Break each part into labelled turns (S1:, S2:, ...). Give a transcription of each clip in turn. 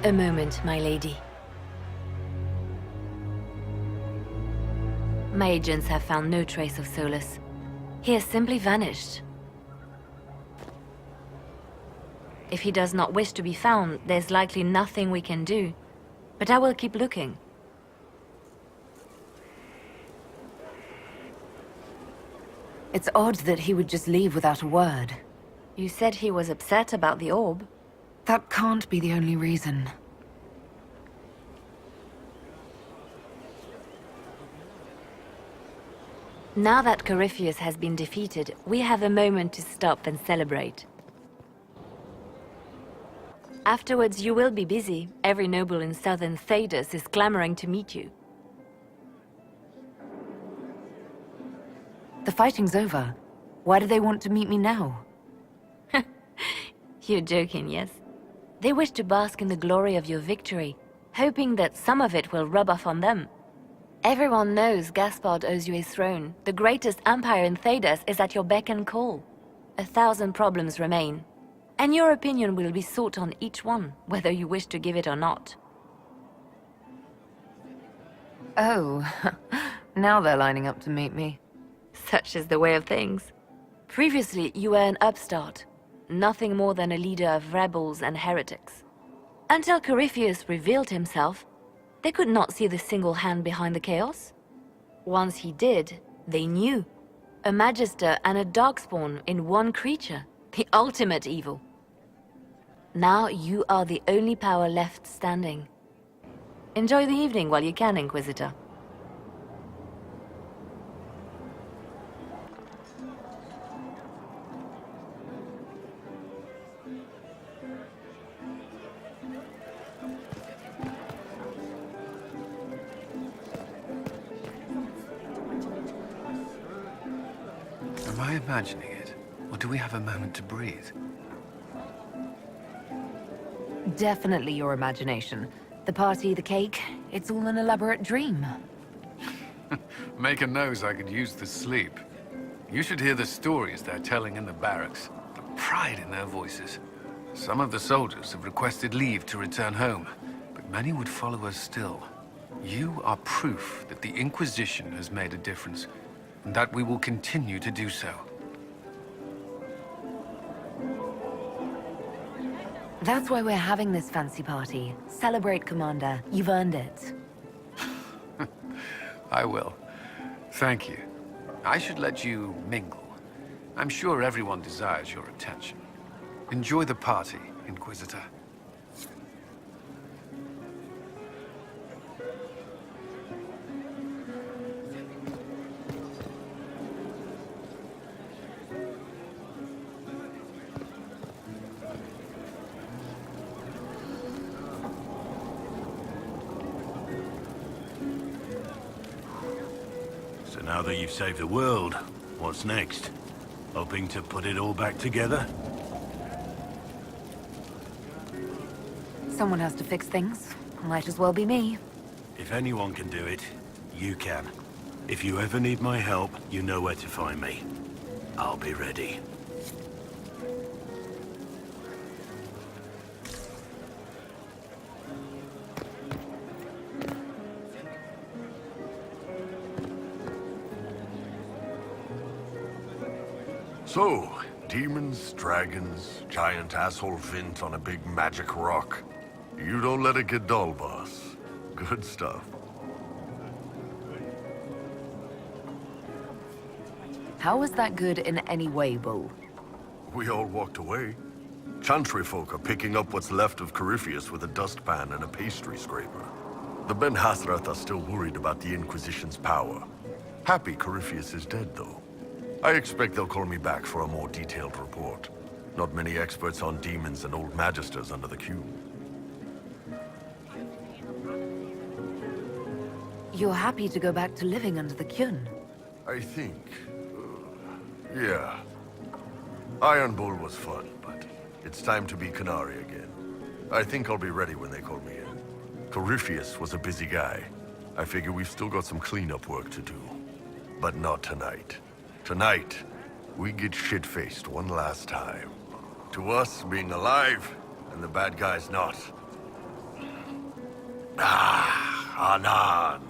S1: A moment, my lady. My agents have found no trace of Solus. He has simply vanished. If he does not wish to be found, there's likely nothing we can do. But I will keep looking.
S2: It's odd that he would just leave without a word.
S1: You said he was upset about the orb.
S2: That can't be the only reason.
S1: Now that Corypheus has been defeated, we have a moment to stop and celebrate. Afterwards, you will be busy. Every noble in southern Thedas is clamoring to meet you.
S2: The fighting's over. Why do they want to meet me now?
S1: You're joking, yes? They wish to bask in the glory of your victory, hoping that some of it will rub off on them. Everyone knows Gaspard owes you his throne. The greatest empire in Thedas is at your beck and call. 1,000 problems remain, and your opinion will be sought on each one, whether you wish to give it or not.
S2: Oh, now they're lining up to meet me.
S1: Such is the way of things. Previously, you were an upstart, nothing more than a leader of rebels and heretics. Until Corypheus revealed himself, they could not see the single hand behind the chaos. Once he did, they knew. A Magister and a Darkspawn in one creature, the ultimate evil. Now you are the only power left standing. Enjoy the evening while you can, Inquisitor.
S3: Am I imagining it? Or do we have a moment to breathe?
S2: Definitely your imagination. The party, the cake, it's all an elaborate dream.
S3: Make a nose I could use to sleep. You should hear the stories they're telling in the barracks. The pride in their voices. Some of the soldiers have requested leave to return home, but many would follow us still. You are proof that the Inquisition has made a difference, and that we will continue to do so.
S2: That's why we're having this fancy party. Celebrate, Commander. You've earned it.
S3: I will. Thank you. I should let you mingle. I'm sure everyone desires your attention. Enjoy the party, Inquisitor.
S4: So now that you've saved the world, what's next? Hoping to put it all back together?
S2: Someone has to fix things. Might as well be me.
S4: If anyone can do it, you can. If you ever need my help, you know where to find me. I'll be ready.
S5: So, demons, dragons, giant asshole Vint on a big magic rock. You don't let it get dull, boss. Good stuff.
S2: How was that good in any way, Bull?
S5: We all walked away. Chantry folk are picking up what's left of Corypheus with a dustpan and a pastry scraper. The Ben Hasrath are still worried about the Inquisition's power. Happy Corypheus is dead, though. I expect they'll call me back for a more detailed report. Not many experts on demons and old magisters under the cube.
S2: You're happy to go back to living under the Kyun?
S5: I think... yeah. Iron Bull was fun, but it's time to be Canary again. I think I'll be ready when they call me in. Corypheus was a busy guy. I figure we've still got some cleanup work to do. But not tonight. Tonight, we get shit-faced one last time. To us, being alive, and the bad guys not. Ah, Anan.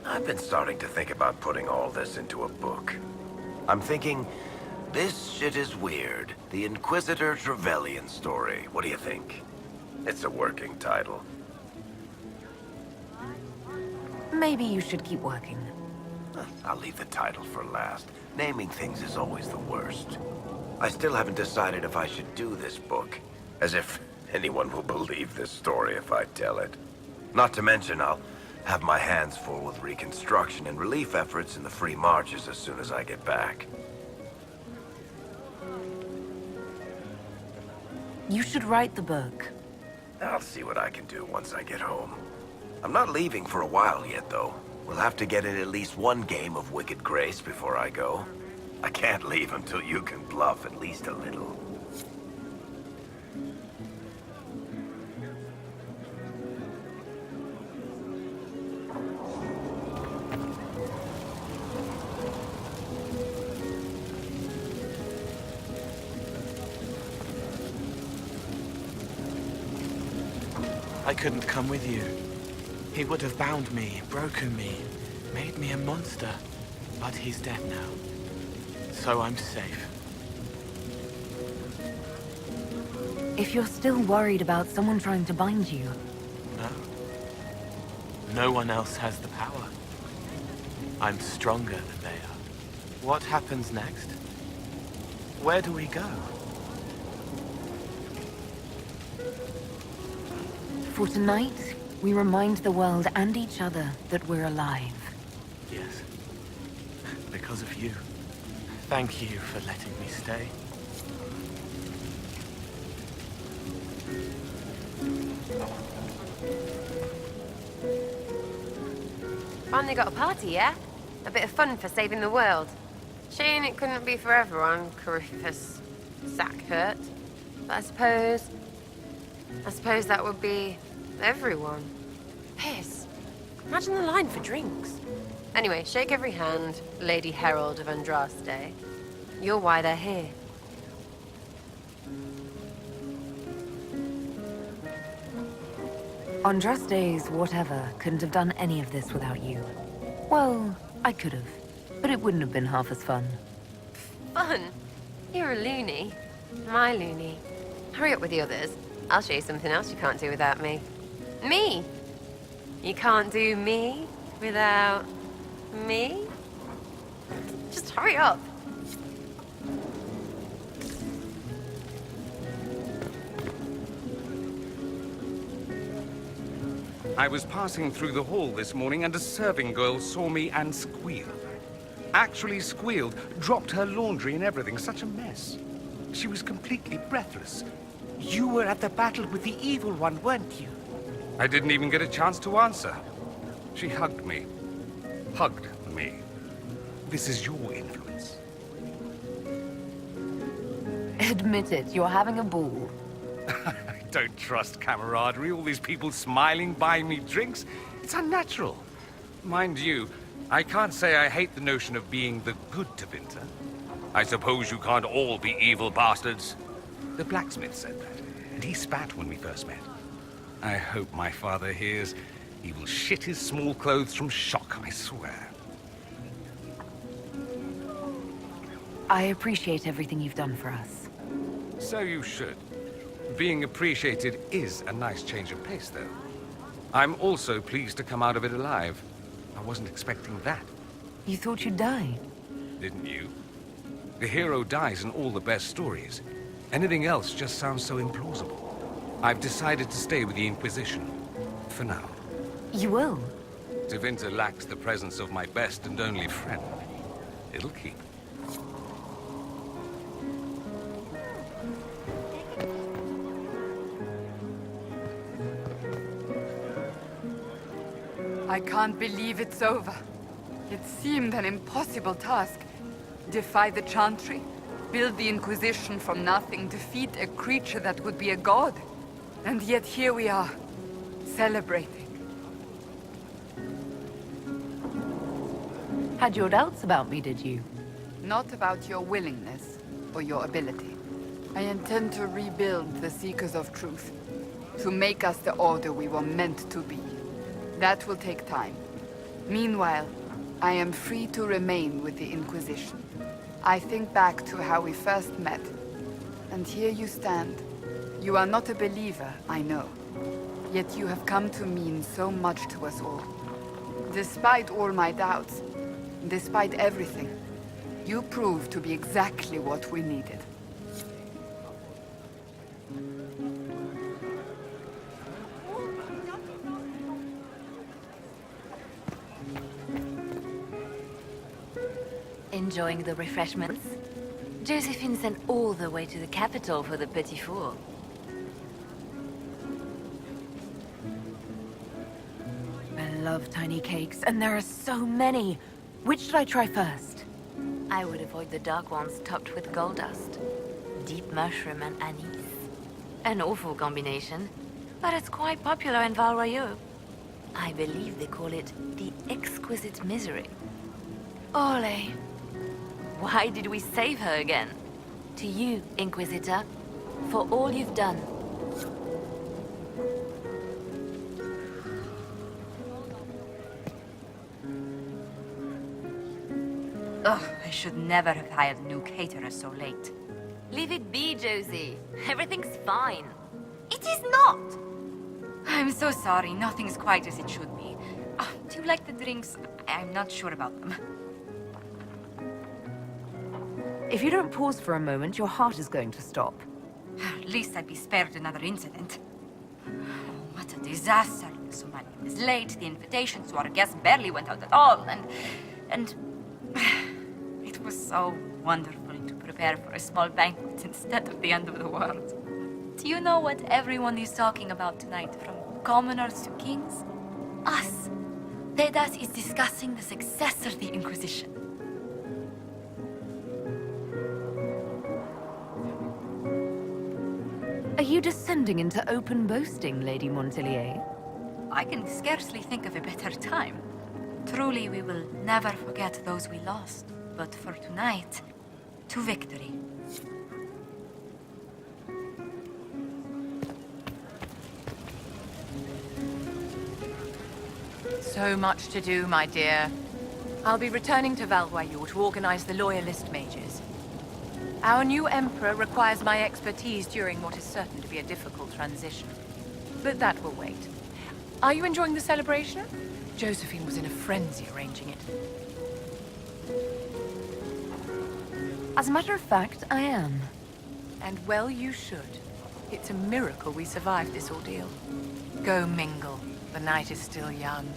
S6: I've been starting to think about putting all this into a book. I'm thinking, this shit is weird. The Inquisitor Trevelyan story. What do you think? It's a working title.
S2: Maybe you should keep working.
S6: I'll leave the title for last. Naming things is always the worst. I still haven't decided if I should do this book. As if anyone will believe this story if I tell it. Not to mention, I'll have my hands full with reconstruction and relief efforts in the free marches as soon as I get back.
S2: You should write the book.
S6: I'll see what I can do once I get home. I'm not leaving for a while yet, though. We'll have to get in at least one game of Wicked Grace before I go. I can't leave until you can bluff at least a little.
S7: I couldn't come with you. He would have bound me, broken me, made me a monster. But he's dead now. So I'm safe.
S2: If you're still worried about someone trying to bind you...
S7: No. No one else has the power. I'm stronger than they are. What happens next? Where do we go?
S2: For tonight, we remind the world and each other that we're alive.
S7: Yes. Because of you. Thank you for letting me stay.
S8: Finally got a party, yeah? A bit of fun for saving the world. Shame it couldn't be for everyone, Coryphus Sackhurt. But I suppose that would be everyone. Piss. Imagine the line for drinks. Anyway, shake every hand, Lady Herald of Andraste. You're why they're here.
S2: Andraste's whatever couldn't have done any of this without you. Well, I could have, but it wouldn't have been half as fun.
S8: Fun? You're a loony. My loony. Hurry up with the others. I'll show you something else you can't do without me. Me? You can't do me without me? Just hurry up.
S9: I was passing through the hall this morning and a serving girl saw me and squealed. Actually squealed, dropped her laundry and everything, such a mess. She was completely breathless. You were at the battle with the evil one, weren't you? I didn't even get a chance to answer. She hugged me. Hugged me. This is your influence.
S2: Admit it, you're having a ball.
S9: I don't trust camaraderie, all these people smiling, buying me drinks. It's unnatural. Mind you, I can't say I hate the notion of being the good Divina. I suppose you can't all be evil bastards. The blacksmith said that, and he spat when we first met. I hope my father hears. He will shit his small clothes from shock, I swear.
S2: I appreciate everything you've done for us.
S9: So you should. Being appreciated is a nice change of pace, though. I'm also pleased to come out of it alive. I wasn't expecting that.
S2: You thought you'd die?
S9: Didn't you? The hero dies in all the best stories. Anything else just sounds so implausible. I've decided to stay with the Inquisition. For now.
S2: You will?
S9: Divina lacks the presence of my best and only friend. It'll keep.
S10: I can't believe it's over. It seemed an impossible task. Defy the Chantry, build the Inquisition from nothing, defeat a creature that would be a god. And yet here we are, celebrating.
S2: Had your doubts about me, did you?
S10: Not about your willingness or your ability. I intend to rebuild the Seekers of Truth, to make us the Order we were meant to be. That will take time. Meanwhile, I am free to remain with the Inquisition. I think back to how we first met, and here you stand. You are not a believer, I know. Yet you have come to mean so much to us all. Despite all my doubts, despite everything, you proved to be exactly what we needed.
S1: Enjoying the refreshments? Josephine sent all the way to the capital for the petit four.
S2: I love tiny cakes, and there are so many. Which should I try first?
S1: I would avoid the dark ones topped with gold dust. Deep mushroom and anise. An awful combination, but it's quite popular in Val Royeaux. I believe they call it the exquisite misery. Ole. Why did we save her again? To you, Inquisitor, for all you've done.
S11: Ugh, I should never have hired a new caterer so late.
S1: Leave it be, Josie. Everything's fine.
S11: It is not! I'm so sorry, nothing's quite as it should be. Do you like the drinks? I'm not sure about them.
S2: If you don't pause for a moment, your heart is going to stop.
S11: At least I'd be spared another incident. Oh, what a disaster. So many was late, the invitations to our guests barely went out at all, and... It was so wonderful to prepare for a small banquet instead of the end of the world. Do you know what everyone is talking about tonight, from commoners to kings? Us. Dedas is discussing the success of the Inquisition.
S2: Are you descending into open boasting, Lady Montelier?
S11: I can scarcely think of a better time. Truly, we will never forget those we lost. But for tonight, to victory.
S12: So much to do, my dear. I'll be returning to Val Royeaux to organize the Loyalist mages. Our new Emperor requires my expertise during what is certain to be a difficult transition. But that will wait. Are you enjoying the celebration? Josephine was in a frenzy arranging it.
S2: As a matter of fact, I am.
S12: And well you should. It's a miracle we survived this ordeal. Go mingle. The night is still young.